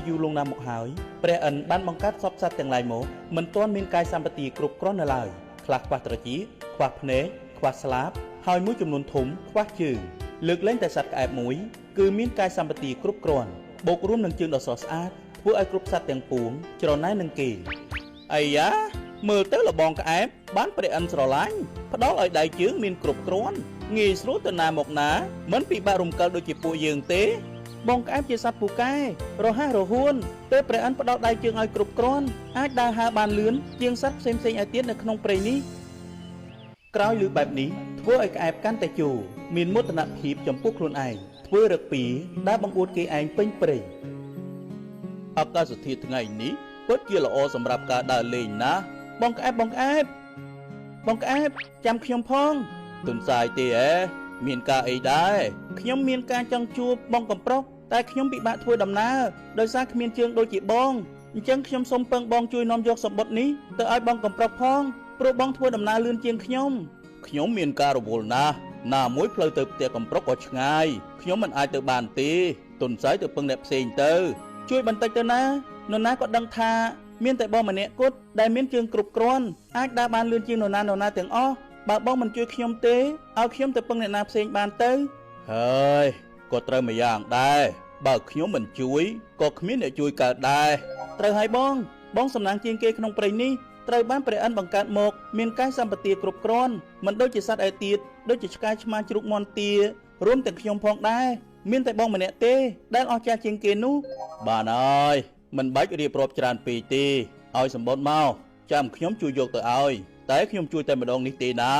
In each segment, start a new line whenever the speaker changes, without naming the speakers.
យូរលងណាស់មកហើយព្រះឥន្ទបានបង្កើតសពសត្វទាំងឡាយមកមិនទាន់មានកាយសម្បត្តិគ្រប់គ្រាន់នៅឡើយខ្លះខ្វះត្រចៀកខ្វះភ្នែកខ្វះស្លាបហើយមួយចំនួនធំខ្វះជើងលើកលែងតែសត្វក្អែបមួយគឺមានកាយសម្បត្តិគ្រប់គ្រាន់បូករួមនឹងជើងដ៏ស្រស់ស្អាតធ្វើឲ្យគ្រប់សត្វទាំងពួងច្រណែននឹងគេអាយ៉ាមើលទៅលបងក្អែបបានព្រះឥន្ទស្រឡាញ់ផ្ដល់ឲ្យដៃជើងមានគ្រប់គ្រាន់ងាយស្រួលទៅណាមកណាមិនពិបាករំកិលដូចជាពួកយើងទេបងក្អែបជាសត្វពូកែរហ័សរហួនពេលព្រះឥន្ទផ្ដល់ដៃជើងឲ្យគ្រប់គ្រាន់អាចដើរហើរបានលឿនជាងសត្វផ្សេងៗឲ្យទៀតនៅក្នុងព្រៃនេះក្រោយឮបែបនេះធ្វើឲ្យក្អែបកាន់តែជោមានមោទនភាពចំពោះខ្លួនឯងធ្វើរឹកពីដែលបង្អួតគេឯងពេញព្រៃអាកាសធាតុថ្ងៃនេះពិតជាល្អសម្រាប់ការដើរលេងណាស់បងក្អែបចាំខ្ញុំផងទុនសាយទេមានការអីដែរខ្ញុំមានការចង់ជួបបងកំប្រុសតែខ្ញុំពិបាកធ្វើដំណើរដោយសារគ្មានជើងដូចជាបងអញ្ចឹងខ្ញុំសូមពឹងបងជួយនាំយកសម្បត្តិនេះទៅឲ្យបងកំប្រុសផងព្រោះបងធ្វើដំណើរលឿនជាងខ្ញុំមានការរវល់ណាស់ណាមួយផ្លូវទៅផ្ទះកំប្រុសក៏ឆ្ងាយខ្ញុំមិនអាចទៅបានទេទុនសាយទៅពឹងអ្នកផ្សេងទៅជួយបន្តិចទៅណានរណាក៏ដឹងថាមានតែបងម្នាក់គត់ដែលមានជើងគ្រប់គ្រាន់អាចដើរបានលឿនជាងនរណាទាំងអស់បើបងមិនជួយខ្ញុំទេឲ្យខ្ញុំទៅពឹងអ្នកណាផ្សេងបានទៅហើយក៏ត្រូវមួយយ៉ាងដែរបើខ្ញុំមិនជួយក៏គ្មានអ្នកជួយកើតដែរត្រូវហើយបងសំណាងជាងគេក្នុងព្រៃនេះត្រូវបានព្រះឥន្ទបង្កើតមកមានកាយសម្បត្តិគ្រប់គ្រាន់មិនដូចជាសត្វឯទៀតដូចជាឆ្កែឆ្មាជ្រូកមាន់ទារួមទាំងខ្ញុំផងដែរមានតែបងម្នាក់ទេដែលអស្ចារ្យជាងគេនោះបានហើយមិនបាច់រៀបរាប់ច្រើនពេកទេឲ្យសម្បត្តិមកចាំខ្ញុំជួយយកទៅឲ្យតែខ្ញុំជួយតែម្ដងនេះទេណា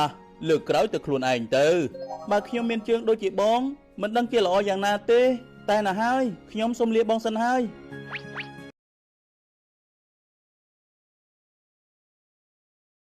លើកក្រោយទៅខ្លួនឯងទៅបើខ្ញុំមានជើងដូចជាបងមិនដឹងជាល្អយ៉ាងណាទេតែណាហើយខ្ញុំសូមលាបងសិនហើយ